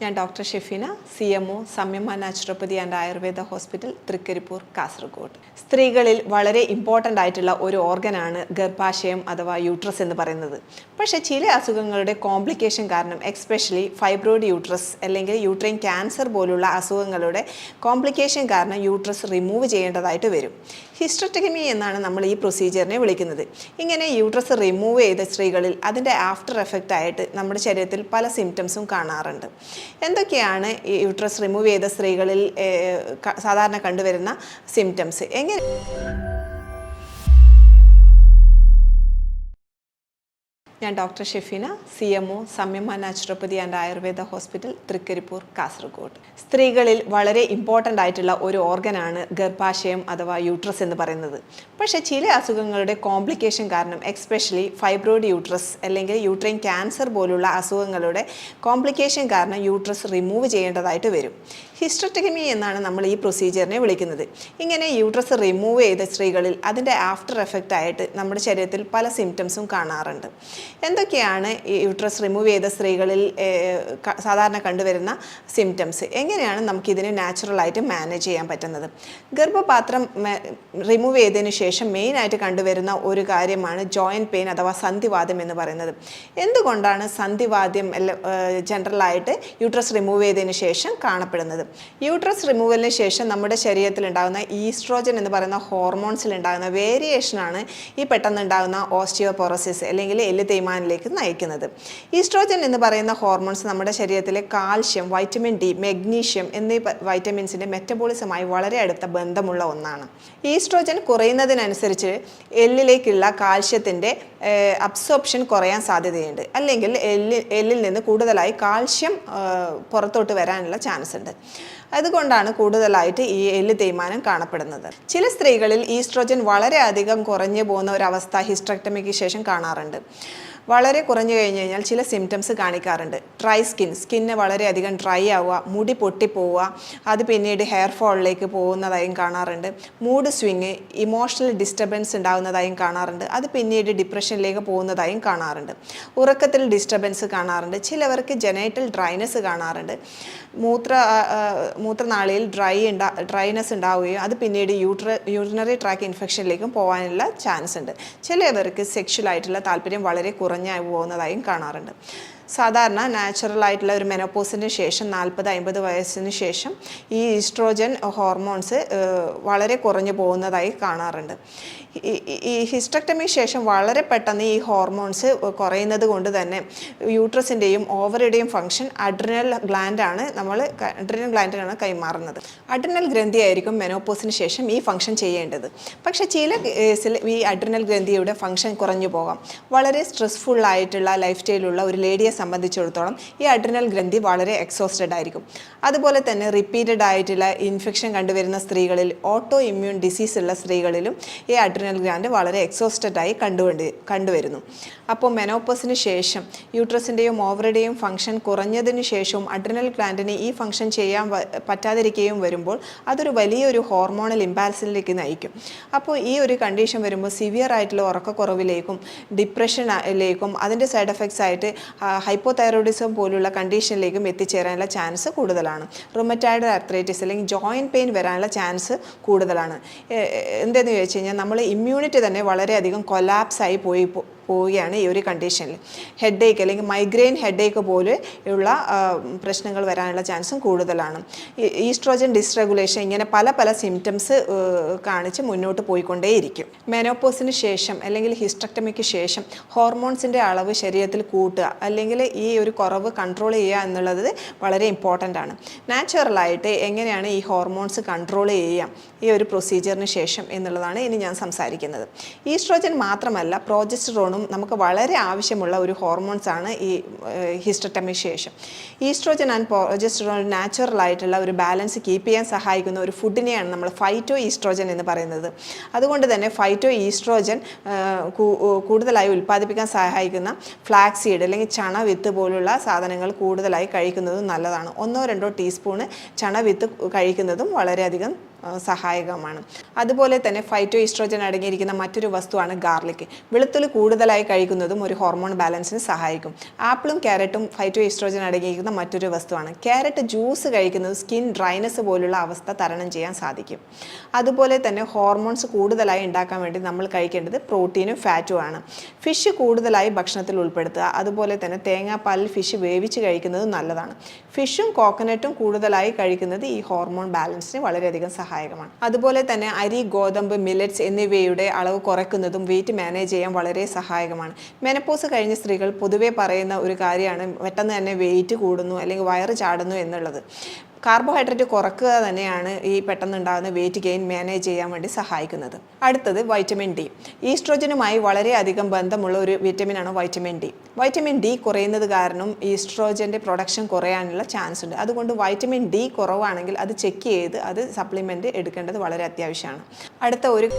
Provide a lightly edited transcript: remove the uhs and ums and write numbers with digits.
ഞാൻ doctor Shefeena, CMO Samyama naturopathy and Ayurveda hospital, Thrikkaripur, Kasaragod. സ്ത്രീകളിൽ വളരെ ഇമ്പോർട്ടൻ്റ് ആയിട്ടുള്ള ഒരു ഓർഗനാണ് ഗർഭാശയം അഥവാ യൂട്രസ് എന്ന് പറയുന്നത്. പക്ഷേ ചില അസുഖങ്ങളുടെ കോംപ്ലിക്കേഷൻ കാരണം, എക്സ്പെഷ്യലി ഫൈബ്രോയിഡ് യൂട്രസ് അല്ലെങ്കിൽ യൂട്രൈൻ ക്യാൻസർ പോലുള്ള അസുഖങ്ങളുടെ കോംപ്ലിക്കേഷൻ കാരണം യൂട്രസ് റിമൂവ് ചെയ്യേണ്ടതായിട്ട് വരും. ഹിസ്റ്ററെക്ടമി എന്നാണ് നമ്മൾ ഈ പ്രൊസീജിയറിനെ വിളിക്കുന്നത്. ഇങ്ങനെ യൂട്രസ് റിമൂവ് ചെയ്ത സ്ത്രീകളിൽ അതിൻ്റെ ആഫ്റ്റർ എഫക്റ്റ് ആയിട്ട് നമ്മുടെ ശരീരത്തിൽ പല സിംറ്റംസും കാണാറുണ്ട്. എന്തൊക്കെയാണ് ഈ യൂട്രസ് റിമൂവ് ചെയ്ത സ്ത്രീകളിൽ സാധാരണ കണ്ടുവരുന്ന സിംറ്റംസ്? ഞാൻ doctor Shefeena, CMO Samyama naturopathy and Ayurveda hospital, Thrikkaripur, Kasaragod. സ്ത്രീകളിൽ വളരെ ഇമ്പോർട്ടൻ്റ് ആയിട്ടുള്ള ഒരു ഓർഗനാണ് ഗർഭാശയം അഥവാ യൂട്രസ് എന്ന് പറയുന്നത്. പക്ഷേ ചില അസുഖങ്ങളുടെ കോംപ്ലിക്കേഷൻ കാരണം, എക്സ്പെഷ്യലി ഫൈബ്രോയിഡ് യൂട്രസ് അല്ലെങ്കിൽ യൂട്രൈൻ ക്യാൻസർ പോലുള്ള അസുഖങ്ങളുടെ കോംപ്ലിക്കേഷൻ കാരണം യൂട്രസ് റിമൂവ് ചെയ്യേണ്ടതായിട്ട് വരും. ഹിസ്റ്ററെക്ടമി എന്നാണ് നമ്മൾ ഈ പ്രൊസീജിയറിനെ വിളിക്കുന്നത്. ഇങ്ങനെ യൂട്രസ് റിമൂവ് ചെയ്ത സ്ത്രീകളിൽ അതിൻ്റെ ആഫ്റ്റർ എഫക്റ്റ് ആയിട്ട് നമ്മുടെ ശരീരത്തിൽ പല സിംറ്റംസും കാണാറുണ്ട്. എന്തൊക്കെയാണ് ഈ യൂട്രസ് റിമൂവ് ചെയ്ത സ്ത്രീകളിൽ സാധാരണ കണ്ടുവരുന്ന സിംറ്റംസ്? എങ്ങനെയാണ് നമുക്കിതിനെ നാച്ചുറലായിട്ട് മാനേജ് ചെയ്യാൻ പറ്റുന്നത്? ഗർഭപാത്രം റിമൂവ് ചെയ്തതിന് ശേഷം മെയിനായിട്ട് കണ്ടുവരുന്ന ഒരു കാര്യമാണ് ജോയിൻറ്റ് പെയിൻ അഥവാ സന്ധിവാതം എന്ന് പറയുന്നത്. എന്തുകൊണ്ടാണ് സന്ധിവാതം ജനറലായിട്ട് യൂട്രസ് റിമൂവ് ചെയ്തതിന് ശേഷം കാണപ്പെടുന്നത്? യൂട്രസ് റിമൂവലിന് ശേഷം നമ്മുടെ ശരീരത്തിൽ ഉണ്ടാകുന്ന ഈസ്ട്രോജൻ എന്ന് പറയുന്ന ഹോർമോൺസിൽ ഉണ്ടാകുന്ന വേരിയേഷനാണ് ഈ പെട്ടെന്നുണ്ടാകുന്ന ഓസ്റ്റിയോപോറോസിസ് അല്ലെങ്കിൽ എല്ല് തേയ്മാനിലേക്ക് നയിക്കുന്നത്. ഈസ്ട്രോജൻ എന്ന് പറയുന്ന ഹോർമോൺസ് നമ്മുടെ ശരീരത്തിലെ കാൽഷ്യം, വൈറ്റമിൻ ഡി, മെഗ്നീഷ്യം എന്നീ വൈറ്റമിൻസിൻ്റെ മെറ്റബോളിസമായി വളരെ അടുത്ത ബന്ധമുള്ള ഒന്നാണ്. ഈസ്ട്രോജൻ കുറയുന്നതിനനുസരിച്ച് എല്ലിലേക്കുള്ള കാൽഷ്യത്തിൻ്റെ അബ്സോർപ്ഷൻ കുറയാൻ സാധ്യതയുണ്ട്, അല്ലെങ്കിൽ എല്ലിൽ നിന്ന് കൂടുതലായി കാൽഷ്യം പുറത്തോട്ട് വരാനുള്ള ചാൻസ് ഉണ്ട്. അതുകൊണ്ടാണ് കൂടുതലായിട്ട് ഈ എല്ല് തേയ്മാനം കാണപ്പെടുന്നത്. ചില സ്ത്രീകളിൽ ഈസ്ട്രോജൻ വളരെയധികം കുറഞ്ഞു പോകുന്ന ഒരവസ്ഥ ഹിസ്റ്ററെക്ടമിക്ക് ശേഷം കാണാറുണ്ട്. വളരെ കുറഞ്ഞു കഴിഞ്ഞ് കഴിഞ്ഞാൽ ചില സിംറ്റംസ് കാണിക്കാറുണ്ട്. ഡ്രൈ സ്കിന്ന് വളരെയധികം ഡ്രൈ ആവുക, മുടി പൊട്ടിപ്പോവുക, അത് പിന്നീട് ഹെയർ ഫോളിലേക്ക് പോകുന്നതായും കാണാറുണ്ട്. മൂഡ് സ്വിങ്, ഇമോഷണൽ ഡിസ്റ്റർബൻസ് ഉണ്ടാകുന്നതായും കാണാറുണ്ട്. അത് പിന്നീട് ഡിപ്രഷനിലേക്ക് പോകുന്നതായും കാണാറുണ്ട്. ഉറക്കത്തിൽ ഡിസ്റ്റർബൻസ് കാണാറുണ്ട്. ചിലവർക്ക് ജെനൈറ്റൽ ഡ്രൈനെസ് കാണാറുണ്ട്. മൂത്രനാളിയിൽ ഡ്രൈനെസ് ഉണ്ടാവുകയും അത് പിന്നീട് യൂറിനറി ട്രാക്ക് ഇൻഫെക്ഷനിലേക്കും പോകാനുള്ള ചാൻസ് ഉണ്ട്. ചിലവർക്ക് സെക്ഷുവലായിട്ടുള്ള താല്പര്യം വളരെ കുറഞ്ഞു പോകുന്നതായും കാണാറുണ്ട്. സാധാരണ നാച്ചുറലായിട്ടുള്ള ഒരു മെനോപോസിന് ശേഷം 40-50 വയസ്സിന് ശേഷം ഈ ഈസ്ട്രോജൻ ഹോർമോൺസ് വളരെ കുറഞ്ഞു പോകുന്നതായി കാണാറുണ്ട്. ഈ ഹിസ്റ്ററെക്ടമി ശേഷം വളരെ പെട്ടെന്ന് ഈ ഹോർമോൺസ് കുറയുന്നത് കൊണ്ട് തന്നെ യൂട്രസിൻ്റെയും ഓവറിയുടെയും ഫംഗ്ഷൻ അഡ്രിനൽ ഗ്ലാൻഡിനാണ് കൈമാറുന്നത്. അഡ്രിനൽ ഗ്രന്ഥിയായിരിക്കും മെനോപോസിന് ശേഷം ഈ ഫംഗ്ഷൻ ചെയ്യേണ്ടത്. പക്ഷേ ചില കേസിൽ ഈ അഡ്രിനൽ ഗ്രന്ഥിയുടെ ഫംഗ്ഷൻ കുറഞ്ഞു പോകാം. വളരെ സ്ട്രെസ്ഫുള്ളായിട്ടുള്ള ലൈഫ് സ്റ്റൈലുള്ള ഒരു ലേഡിയെ സംബന്ധിച്ചിടത്തോളം ഈ അഡ്രിനൽ ഗ്രന്ഥി വളരെ എക്സോസ്റ്റഡ് ആയിരിക്കും. അതുപോലെ തന്നെ റിപ്പീറ്റഡ് ആയിട്ടുള്ള ഇൻഫെക്ഷൻ കണ്ടുവരുന്ന സ്ത്രീകളിൽ, ഓട്ടോ ഇമ്മ്യൂൺ ഡിസീസ് ഉള്ള സ്ത്രീകളിലും ഈ അഡ്രിനൽ ഗ്ലാൻഡ് വളരെ എക്സോസ്റ്റഡായി കണ്ടുവരുന്നു. അപ്പോൾ മെനോപോസിന് ശേഷം യൂട്രസിൻ്റെയും ഓവറിയുടെയും ഫംഗ്ഷൻ കുറഞ്ഞതിന് ശേഷവും അഡ്രിനൽ ഗ്ലാൻഡിന് ഈ ഫംഗ്ഷൻ ചെയ്യാൻ പറ്റാതിരിക്കുകയും വരുമ്പോൾ അതൊരു വലിയൊരു ഹോർമോണൽ ഇംബാലൻസിലേക്ക് നയിക്കും. അപ്പോൾ ഈ ഒരു കണ്ടീഷൻ വരുമ്പോൾ സിവിയർ ആയിട്ടുള്ള ഉറക്കക്കുറവിലേക്കും ഡിപ്രഷനിലേക്കും അതിൻ്റെ സൈഡ് എഫക്ട്സ് ആയിട്ട് ഹൈപ്പോതൈറോയിഡിസം പോലുള്ള കണ്ടീഷനിലേക്കും എത്തിച്ചേരാനുള്ള ചാൻസ് കൂടുതലാണ്. റുമറ്റോയ്ഡ് ആർത്രൈറ്റിസ് അല്ലെങ്കിൽ ജോയിൻറ്റ് പെയിൻ വരാനുള്ള ചാൻസ് കൂടുതലാണ്. എന്തെന്ന് ചോദിച്ചു കഴിഞ്ഞാൽ നമ്മൾ ഇമ്മ്യൂണിറ്റി തന്നെ വളരെയധികം കൊലാപ്സായി പോവുകയാണ് ഈ ഒരു കണ്ടീഷനിൽ. ഹെഡേക്ക് അല്ലെങ്കിൽ മൈഗ്രെയിൻ ഹെഡേക്ക് പോലെ ഉള്ള പ്രശ്നങ്ങൾ വരാനുള്ള ചാൻസും കൂടുതലാണ്. ഈസ്ട്രോജൻ ഡിസ്റെഗുലേഷൻ, ഇങ്ങനെ പല സിംറ്റംസ് കാണിച്ച് മുന്നോട്ട് പോയിക്കൊണ്ടേയിരിക്കും. മെനോപോസിന് ശേഷം അല്ലെങ്കിൽ ഹിസ്റ്ററെക്ടമിക്ക് ശേഷം ഹോർമോൺസിൻ്റെ അളവ് ശരീരത്തിൽ കൂട്ടുക അല്ലെങ്കിൽ ഈ ഒരു കുറവ് കൺട്രോൾ ചെയ്യുക എന്നുള്ളത് വളരെ ഇമ്പോർട്ടൻ്റ് ആണ്. നാച്ചുറലായിട്ട് എങ്ങനെയാണ് ഈ ഹോർമോൺസ് കൺട്രോൾ ചെയ്യുക ഈ ഒരു പ്രൊസീജിയറിന് ശേഷം എന്നുള്ളതാണ് ഇനി ഞാൻ സംസാരിക്കുന്നത്. ഈസ്ട്രോജൻ മാത്രമല്ല, പ്രോജെസ്റ്ററോണും നമുക്ക് വളരെ ആവശ്യമുള്ള ഒരു ഹോർമോൺസാണ് ഈ ഹിസ്റ്ററെക്ടമിക്ക് ശേഷം. ഈസ്ട്രോജൻ ആൻഡ് പ്രോജെസ്റ്ററോൺ നാച്ചുറലായിട്ടുള്ള ഒരു ബാലൻസ് കീപ്പ് ചെയ്യാൻ സഹായിക്കുന്ന ഒരു ഫുഡിനെയാണ് നമ്മൾ ഫൈറ്റോ ഈസ്ട്രോജൻ എന്ന് പറയുന്നത്. അതുകൊണ്ട് തന്നെ ഫൈറ്റോ ഈസ്ട്രോജൻ കൂടുതലായി ഉൽപ്പാദിപ്പിക്കാൻ സഹായിക്കുന്ന ഫ്ലാക്സ് സീഡ് അല്ലെങ്കിൽ ചണവിത്ത് പോലുള്ള സാധനങ്ങൾ കൂടുതലായി കഴിക്കുന്നതും നല്ലതാണ്. 1-2 ടീസ്പൂണ് ചണവിത്ത് കഴിക്കുന്നതും വളരെയധികം സഹായകമാണ്. അതുപോലെ തന്നെ ഫൈറ്റോ ഈസ്ട്രോജൻ അടങ്ങിയിരിക്കുന്ന മറ്റൊരു വസ്തുവാണ് ഗാർലിക്. വെളുത്തുള്ളി കൂടുതലായി കഴിക്കുന്നതും ഒരു ഹോർമോൺ ബാലൻസിന് സഹായിക്കും. ആപ്പിളും ക്യാരറ്റും ഫൈറ്റോ ഈസ്ട്രോജൻ അടങ്ങിയിരിക്കുന്ന മറ്റൊരു വസ്തുവാണ്. ക്യാരറ്റ് ജ്യൂസ് കഴിക്കുന്നത് സ്കിൻ ഡ്രൈനസ് പോലുള്ള അവസ്ഥ തരണം ചെയ്യാൻ സാധിക്കും. അതുപോലെ തന്നെ ഹോർമോൺസ് കൂടുതലായി ഉണ്ടാക്കാൻ വേണ്ടി നമ്മൾ കഴിക്കേണ്ടത് പ്രോട്ടീനും ഫാറ്റുമാണ്. ഫിഷ് കൂടുതലായി ഭക്ഷണത്തിൽ ഉൾപ്പെടുത്തുക. അതുപോലെ തന്നെ തേങ്ങാപ്പാലിൽ ഫിഷ് വേവിച്ച് കഴിക്കുന്നത് നല്ലതാണ്. ഫിഷും കോക്കനട്ടും കൂടുതലായി കഴിക്കുന്നത് ഈ ഹോർമോൺ ബാലൻസിന് വളരെയധികം സഹായകമാണ്. അതുപോലെ തന്നെ അരി, ഗോതമ്പ്, മില്ലറ്റ്സ് എന്നിവയുടെ അളവ് കുറയ്ക്കുന്നതും വെയിറ്റ് മാനേജ് ചെയ്യാൻ വളരെ സഹായകമാണ്. മെനപ്പോസ് കഴിഞ്ഞ സ്ത്രീകൾ പൊതുവെ പറയുന്ന ഒരു കാര്യമാണ് പെട്ടെന്ന് തന്നെ വെയിറ്റ് കൂടുന്നു അല്ലെങ്കിൽ വയറ് ചാടുന്നു എന്നുള്ളത്. കാർബോഹൈഡ്രേറ്റ് കുറക്കുക തന്നെയാണ് ഈ പെട്ടെന്നുണ്ടാകുന്ന വെയിറ്റ് ഗെയിൻ മാനേജ് ചെയ്യാൻ വേണ്ടി സഹായിക്കുന്നത്. അടുത്തത് വൈറ്റമിൻ ഡി. ഈസ്ട്രോജനുമായി വളരെയധികം ബന്ധമുള്ള ഒരു വിറ്റമിനാണ് വൈറ്റമിൻ ഡി. വൈറ്റമിൻ ഡി കുറയുന്നത് കാരണം ഈസ്ട്രോജൻ്റെ പ്രൊഡക്ഷൻ കുറയാനുള്ള ചാൻസ് ഉണ്ട്. അതുകൊണ്ട് വൈറ്റമിൻ ഡി കുറവാണെങ്കിൽ അത് ചെക്ക് ചെയ്ത് അത് സപ്ലിമെൻറ്റ് എടുക്കേണ്ടത് വളരെ അത്യാവശ്യമാണ്. അടുത്ത ഒരു